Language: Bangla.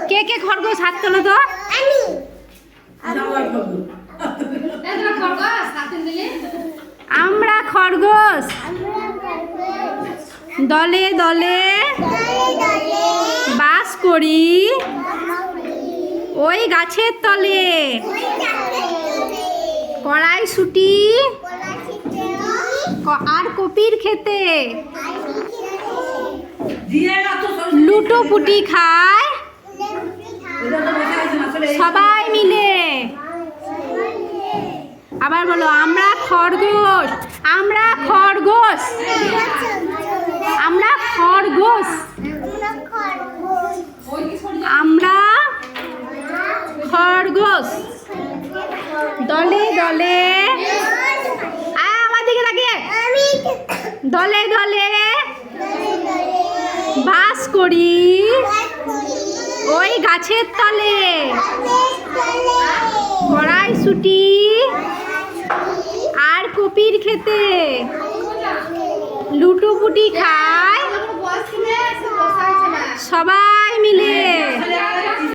কে কে খরগোশ হাত তোলো তো? আমরা খরগোশ দলে দলে বাস করি ওই গাছের তলে, কড়াইশুঁটি আর কপির খেতে, লুটোপুটি খায় সবাই মিলে। আবার বলো, আমরা খরগোশ, আমরা খরগোশ, আমরা খরগোশ, আমরা খরগোশ দলে দলে, আমার দিকে তাকিয়ে, দলে দলে বাস করি ওই গাছের তলে, কড়াইশুঁটি আর কপির খেতে, লুটোপুটি খায়